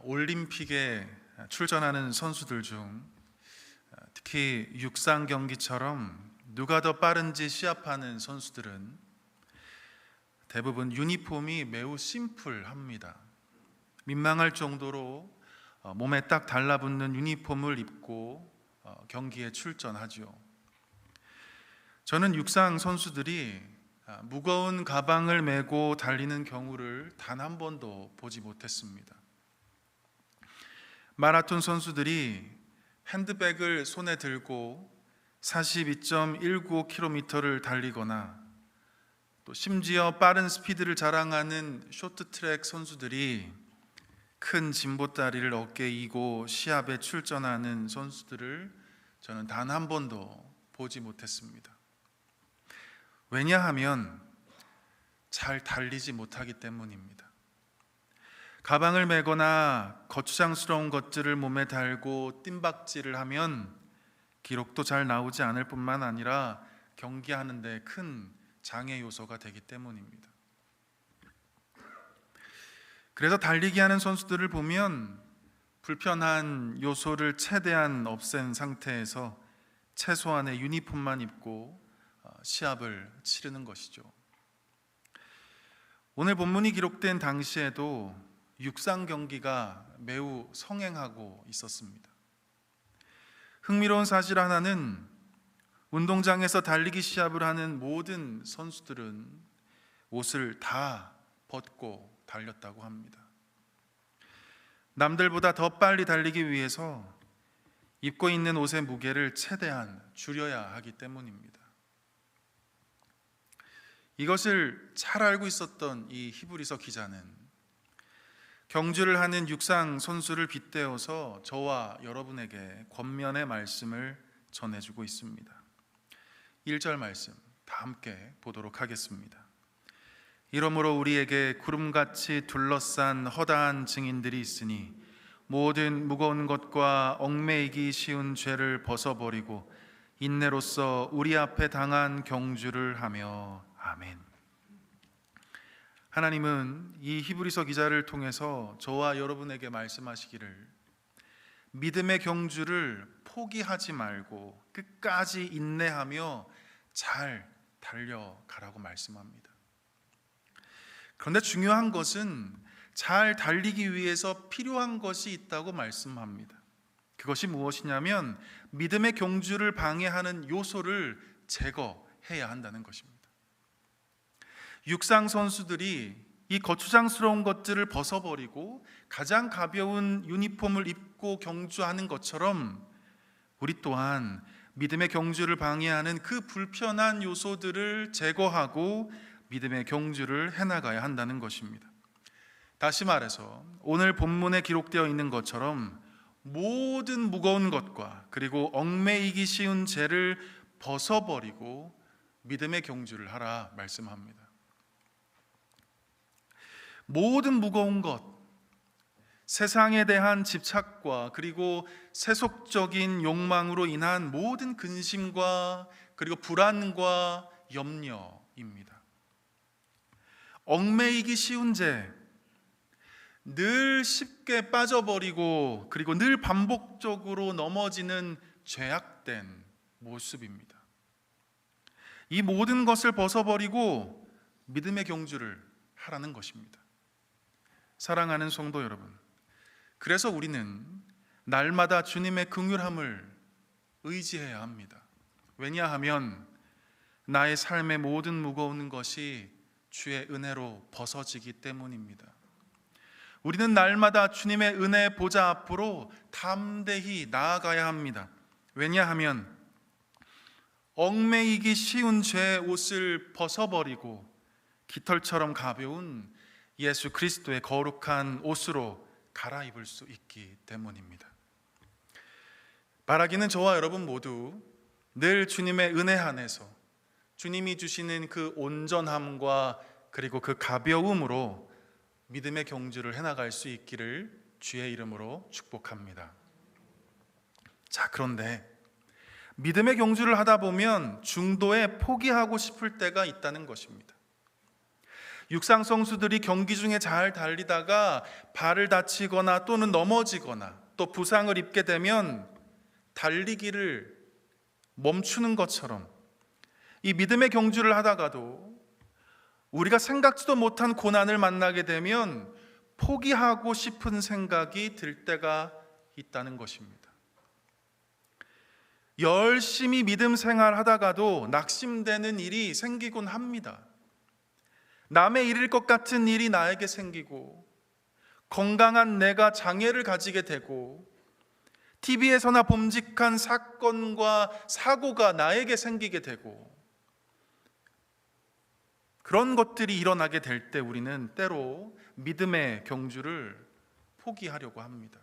올림픽에 출전하는 선수들 중 특히 육상 경기처럼 누가 더 빠른지 시합하는 선수들은 대부분 유니폼이 매우 심플합니다. 민망할 정도로 몸에 딱 달라붙는 유니폼을 입고 경기에 출전하죠. 저는 육상 선수들이 무거운 가방을 메고 달리는 경우를 단 한 번도 보지 못했습니다. 마라톤 선수들이 핸드백을 손에 들고 42.195km를 달리거나 또 심지어 빠른 스피드를 자랑하는 쇼트트랙 선수들이 큰 진보다리를 어깨에 이고 시합에 출전하는 선수들을 저는 단 한 번도 보지 못했습니다. 왜냐하면 잘 달리지 못하기 때문입니다. 가방을 메거나 거추장스러운 것들을 몸에 달고 뜀박질을 하면 기록도 잘 나오지 않을 뿐만 아니라 경기하는 데 큰 장애 요소가 되기 때문입니다. 그래서 달리기 하는 선수들을 보면 불편한 요소를 최대한 없앤 상태에서 최소한의 유니폼만 입고 시합을 치르는 것이죠. 오늘 본문이 기록된 당시에도 육상 경기가 매우 성행하고 있었습니다. 흥미로운 사실 하나는 운동장에서 달리기 시합을 하는 모든 선수들은 옷을 다 벗고 달렸다고 합니다. 남들보다 더 빨리 달리기 위해서 입고 있는 옷의 무게를 최대한 줄여야 하기 때문입니다. 이것을 잘 알고 있었던 이 히브리서 기자는 경주를 하는 육상 선수를 빗대어서 저와 여러분에게 권면의 말씀을 전해주고 있습니다. 1절 말씀 다 함께 보도록 하겠습니다. 이러므로 우리에게 구름같이 둘러싼 허다한 증인들이 있으니 모든 무거운 것과 얽매이기 쉬운 죄를 벗어버리고 인내로써 우리 앞에 당한 경주를 하며 아멘. 하나님은 이 히브리서 기자를 통해서 저와 여러분에게 말씀하시기를 믿음의 경주를 포기하지 말고 끝까지 인내하며 잘 달려가라고 말씀합니다. 그런데 중요한 것은 잘 달리기 위해서 필요한 것이 있다고 말씀합니다. 그것이 무엇이냐면 믿음의 경주를 방해하는 요소를 제거해야 한다는 것입니다. 육상 선수들이 이 거추장스러운 것들을 벗어버리고 가장 가벼운 유니폼을 입고 경주하는 것처럼 우리 또한 믿음의 경주를 방해하는 그 불편한 요소들을 제거하고 믿음의 경주를 해나가야 한다는 것입니다. 다시 말해서 오늘 본문에 기록되어 있는 것처럼 모든 무거운 것과 그리고 얽매이기 쉬운 죄를 벗어버리고 믿음의 경주를 하라 말씀합니다. 모든 무거운 것, 세상에 대한 집착과 그리고 세속적인 욕망으로 인한 모든 근심과 그리고 불안과 염려입니다. 얽매이기 쉬운 죄, 늘 쉽게 빠져버리고 그리고 늘 반복적으로 넘어지는 죄악된 모습입니다. 이 모든 것을 벗어버리고 믿음의 경주를 하라는 것입니다. 사랑하는 성도 여러분, 그래서 우리는 날마다 주님의 긍휼함을 의지해야 합니다. 왜냐하면 나의 삶의 모든 무거운 것이 주의 은혜로 벗어지기 때문입니다. 우리는 날마다 주님의 은혜 보좌 앞으로 담대히 나아가야 합니다. 왜냐하면 얽매이기 쉬운 죄의 옷을 벗어버리고 깃털처럼 가벼운 예수 그리스도의 거룩한 옷으로 갈아입을 수 있기 때문입니다. 바라기는 저와 여러분 모두 늘 주님의 은혜 안에서 주님이 주시는 그 온전함과 그리고 그 가벼움으로 믿음의 경주를 해나갈 수 있기를 주의 이름으로 축복합니다. 자, 그런데 믿음의 경주를 하다 보면 중도에 포기하고 싶을 때가 있다는 것입니다. 육상 선수들이 경기 중에 잘 달리다가 발을 다치거나 또는 넘어지거나 또 부상을 입게 되면 달리기를 멈추는 것처럼 이 믿음의 경주를 하다가도 우리가 생각지도 못한 고난을 만나게 되면 포기하고 싶은 생각이 들 때가 있다는 것입니다. 열심히 믿음 생활하다가도 낙심되는 일이 생기곤 합니다. 남의 일일 것 같은 일이 나에게 생기고, 건강한 내가 장애를 가지게 되고, TV에서나 봄직한 사건과 사고가 나에게 생기게 되고, 그런 것들이 일어나게 될 때 우리는 때로 믿음의 경주를 포기하려고 합니다.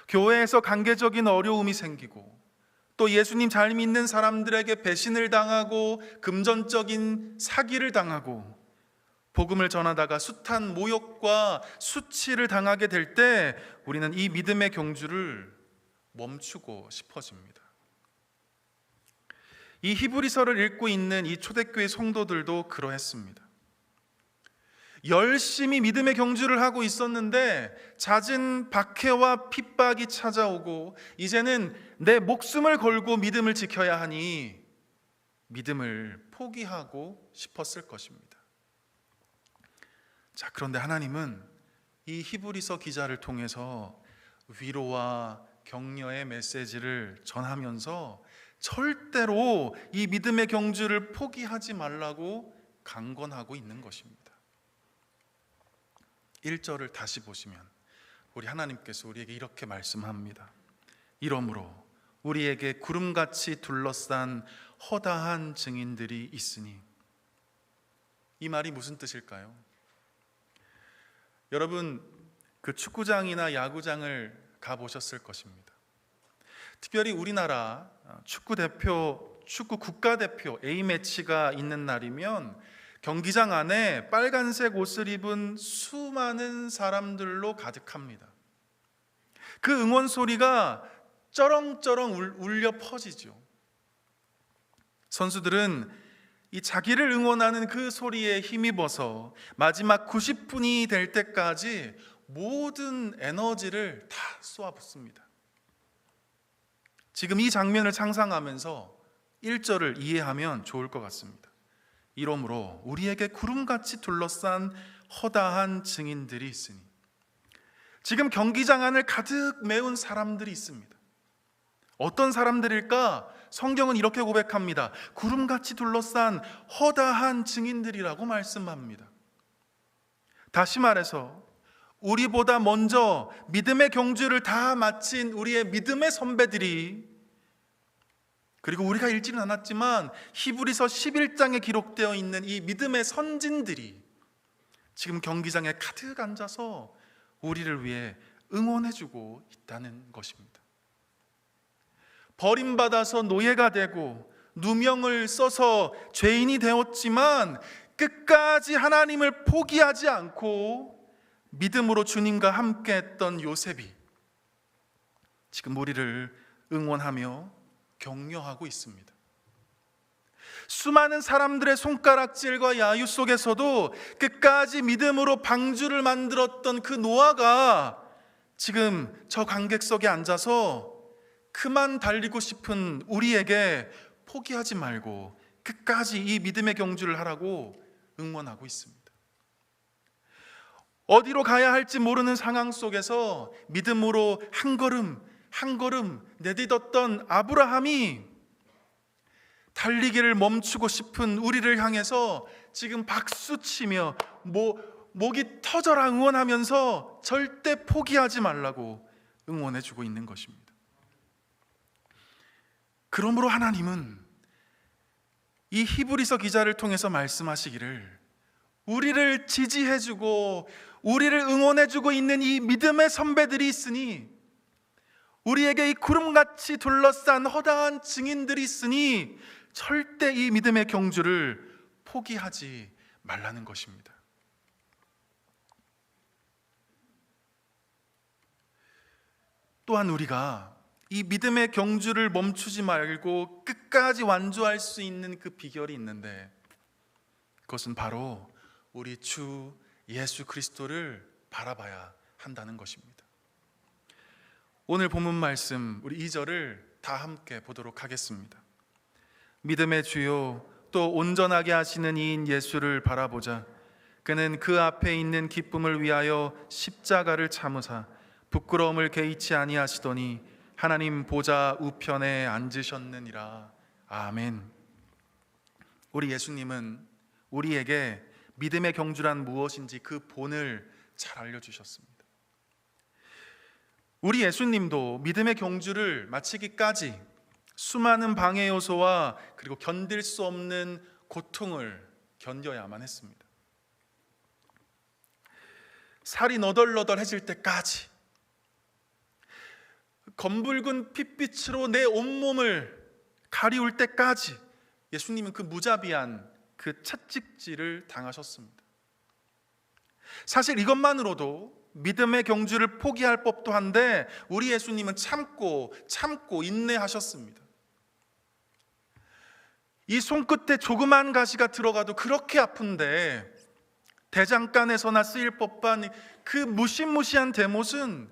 교회에서 관계적인 어려움이 생기고, 또 예수님 잘 믿는 사람들에게 배신을 당하고 금전적인 사기를 당하고 복음을 전하다가 숱한 모욕과 수치를 당하게 될 때 우리는 이 믿음의 경주를 멈추고 싶어집니다. 이 히브리서를 읽고 있는 이 초대교회 성도들도 그러했습니다. 열심히 믿음의 경주를 하고 있었는데 잦은 박해와 핍박이 찾아오고 이제는 내 목숨을 걸고 믿음을 지켜야 하니 믿음을 포기하고 싶었을 것입니다. 자, 그런데 하나님은 이 히브리서 기자를 통해서 위로와 격려의 메시지를 전하면서 절대로 이 믿음의 경주를 포기하지 말라고 강권하고 있는 것입니다. 1절을 다시 보시면 우리 하나님께서 우리에게 이렇게 말씀합니다. 이러므로 우리에게 구름같이 둘러싼 허다한 증인들이 있으니. 이 말이 무슨 뜻일까요? 여러분, 그 축구장이나 야구장을 가보셨을 것입니다. 특별히 우리나라 축구 국가대표 A매치가 있는 날이면 경기장 안에 빨간색 옷을 입은 수많은 사람들로 가득합니다. 그 응원 소리가 쩌렁쩌렁 울려 퍼지죠. 선수들은 이 자기를 응원하는 그 소리에 힘입어서 마지막 90분이 될 때까지 모든 에너지를 다 쏟아붓습니다. 지금 이 장면을 상상하면서 1절을 이해하면 좋을 것 같습니다. 이러므로 우리에게 구름같이 둘러싼 허다한 증인들이 있으니. 지금 경기장 안을 가득 메운 사람들이 있습니다. 어떤 사람들일까? 성경은 이렇게 고백합니다. 구름같이 둘러싼 허다한 증인들이라고 말씀합니다. 다시 말해서 우리보다 먼저 믿음의 경주를 다 마친 우리의 믿음의 선배들이, 그리고 우리가 읽지는 않았지만 히브리서 11장에 기록되어 있는 이 믿음의 선진들이 지금 경기장에 가득 앉아서 우리를 위해 응원해주고 있다는 것입니다. 버림받아서 노예가 되고 누명을 써서 죄인이 되었지만 끝까지 하나님을 포기하지 않고 믿음으로 주님과 함께했던 요셉이 지금 우리를 응원하며 격려하고 있습니다. 수많은 사람들의 손가락질과 야유 속에서도 끝까지 믿음으로 방주를 만들었던 그 노아가 지금 저 관객석에 앉아서 그만 달리고 싶은 우리에게 포기하지 말고 끝까지 이 믿음의 경주를 하라고 응원하고 있습니다. 어디로 가야 할지 모르는 상황 속에서 믿음으로 한 걸음 한 걸음 내딛었던 아브라함이 달리기를 멈추고 싶은 우리를 향해서 지금 박수치며 목이 터져라 응원하면서 절대 포기하지 말라고 응원해주고 있는 것입니다. 그러므로 하나님은 이 히브리서 기자를 통해서 말씀하시기를 우리를 지지해주고 우리를 응원해주고 있는 이 믿음의 선배들이 있으니, 우리에게 이 구름같이 둘러싼 허다한 증인들이 있으니 절대 이 믿음의 경주를 포기하지 말라는 것입니다. 또한 우리가 이 믿음의 경주를 멈추지 말고 끝까지 완주할 수 있는 그 비결이 있는데, 그것은 바로 우리 주 예수 그리스도를 바라봐야 한다는 것입니다. 오늘 본문 말씀 우리 2절을 다 함께 보도록 하겠습니다. 믿음의 주요 또 온전하게 하시는 이인 예수를 바라보자. 그는 그 앞에 있는 기쁨을 위하여 십자가를 참으사 부끄러움을 개의치 아니하시더니 하나님 보좌 우편에 앉으셨느니라. 아멘. 우리 예수님은 우리에게 믿음의 경주란 무엇인지 그 본을 잘 알려주셨습니다. 우리 예수님도 믿음의 경주를 마치기까지 수많은 방해 요소와 그리고 견딜 수 없는 고통을 견뎌야만 했습니다. 살이 너덜너덜해질 때까지, 검붉은 핏빛으로 내 온몸을 가리울 때까지 예수님은 그 무자비한 그 채찍질을 당하셨습니다. 사실 이것만으로도 믿음의 경주를 포기할 법도 한데 우리 예수님은 참고 인내하셨습니다. 이 손끝에 조그만 가시가 들어가도 그렇게 아픈데 대장간에서나 쓰일 법한 그 무시무시한 대못은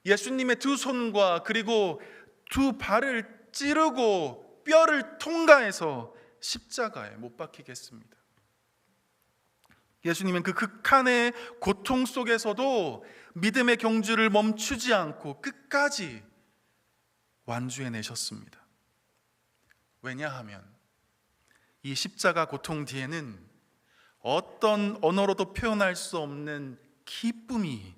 예수님의 두 손과 그리고 두 발을 찌르고 뼈를 통과해서 십자가에 못 박히게 했습니다. 예수님은 그 극한의 고통 속에서도 믿음의 경주를 멈추지 않고 끝까지 완주해내셨습니다. 왜냐하면 이 십자가 고통 뒤에는 어떤 언어로도 표현할 수 없는 기쁨이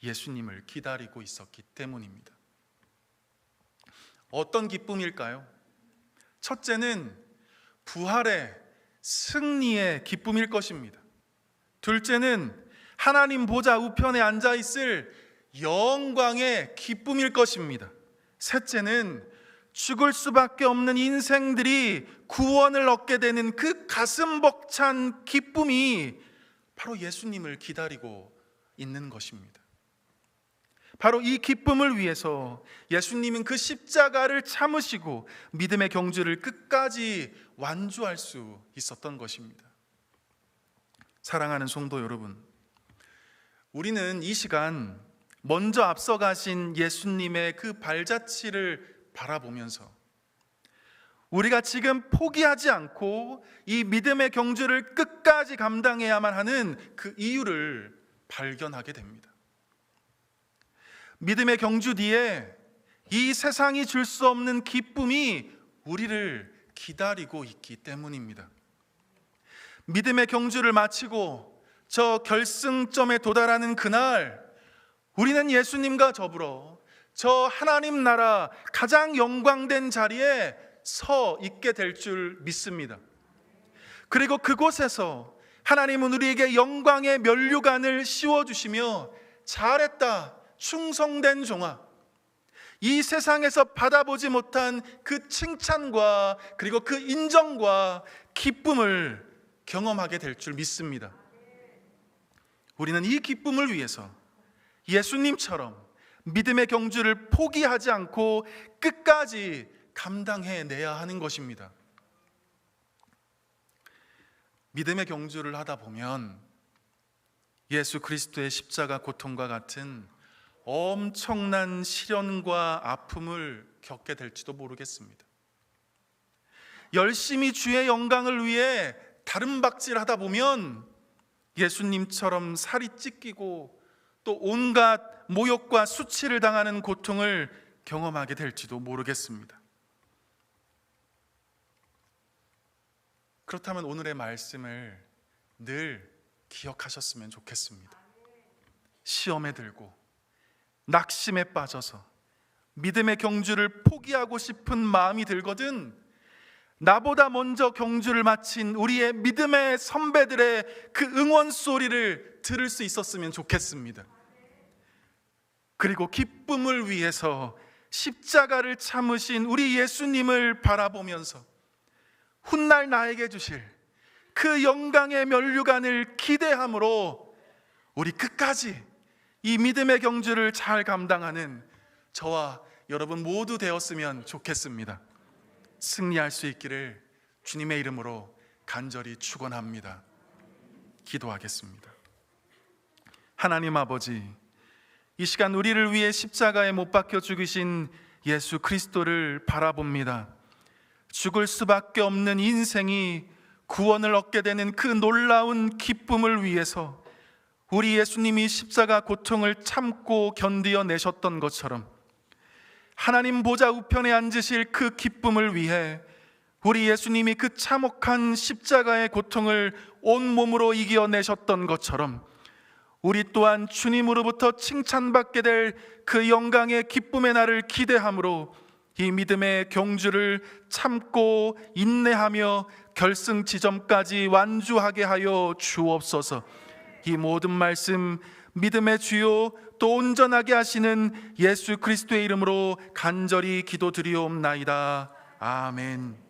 예수님을 기다리고 있었기 때문입니다. 어떤 기쁨일까요? 첫째는 부활의 승리의 기쁨일 것입니다. 둘째는 하나님 보좌 우편에 앉아 있을 영광의 기쁨일 것입니다. 셋째는 죽을 수밖에 없는 인생들이 구원을 얻게 되는 그 가슴 벅찬 기쁨이 바로 예수님을 기다리고 있는 것입니다. 바로 이 기쁨을 위해서 예수님은 그 십자가를 참으시고 믿음의 경주를 끝까지 완주할 수 있었던 것입니다. 사랑하는 성도 여러분, 우리는 이 시간 먼저 앞서가신 예수님의 그 발자취를 바라보면서 우리가 지금 포기하지 않고 이 믿음의 경주를 끝까지 감당해야만 하는 그 이유를 발견하게 됩니다. 믿음의 경주 뒤에 이 세상이 줄 수 없는 기쁨이 우리를 기다리고 있기 때문입니다. 믿음의 경주를 마치고 저 결승점에 도달하는 그날, 우리는 예수님과 더불어 저 하나님 나라 가장 영광된 자리에 서 있게 될 줄 믿습니다. 그리고 그곳에서 하나님은 우리에게 영광의 면류관을 씌워주시며 잘했다, 충성된 종아, 이 세상에서 받아보지 못한 그 칭찬과 그리고 그 인정과 기쁨을 경험하게 될 줄 믿습니다. 우리는 이 기쁨을 위해서 예수님처럼 믿음의 경주를 포기하지 않고 끝까지 감당해내야 하는 것입니다. 믿음의 경주를 하다 보면 예수 그리스도의 십자가 고통과 같은 엄청난 시련과 아픔을 겪게 될지도 모르겠습니다. 열심히 주의 영광을 위해 다름박질 하다 보면 예수님처럼 살이 찢기고 또 온갖 모욕과 수치를 당하는 고통을 경험하게 될지도 모르겠습니다. 그렇다면 오늘의 말씀을 늘 기억하셨으면 좋겠습니다. 시험에 들고 낙심에 빠져서 믿음의 경주를 포기하고 싶은 마음이 들거든 나보다 먼저 경주를 마친 우리의 믿음의 선배들의 그 응원 소리를 들을 수 있었으면 좋겠습니다. 그리고 기쁨을 위해서 십자가를 참으신 우리 예수님을 바라보면서 훗날 나에게 주실 그 영광의 면류관을 기대함으로 우리 끝까지 이 믿음의 경주를 잘 감당하는 저와 여러분 모두 되었으면 좋겠습니다. 승리할 수 있기를 주님의 이름으로 간절히 축원합니다. 기도하겠습니다. 하나님 아버지, 이 시간 우리를 위해 십자가에 못 박혀 죽으신 예수 그리스도를 바라봅니다. 죽을 수밖에 없는 인생이 구원을 얻게 되는 그 놀라운 기쁨을 위해서 우리 예수님이 십자가 고통을 참고 견디어내셨던 것처럼 하나님 보좌 우편에 앉으실 그 기쁨을 위해 우리 예수님이 그 참혹한 십자가의 고통을 온몸으로 이겨내셨던 것처럼 우리 또한 주님으로부터 칭찬받게 될 그 영광의 기쁨의 날을 기대함으로 이 믿음의 경주를 참고 인내하며 결승 지점까지 완주하게 하여 주옵소서. 이 모든 말씀 믿음의 주요 또 온전하게 하시는 예수 그리스도의 이름으로 간절히 기도드리옵나이다. 아멘.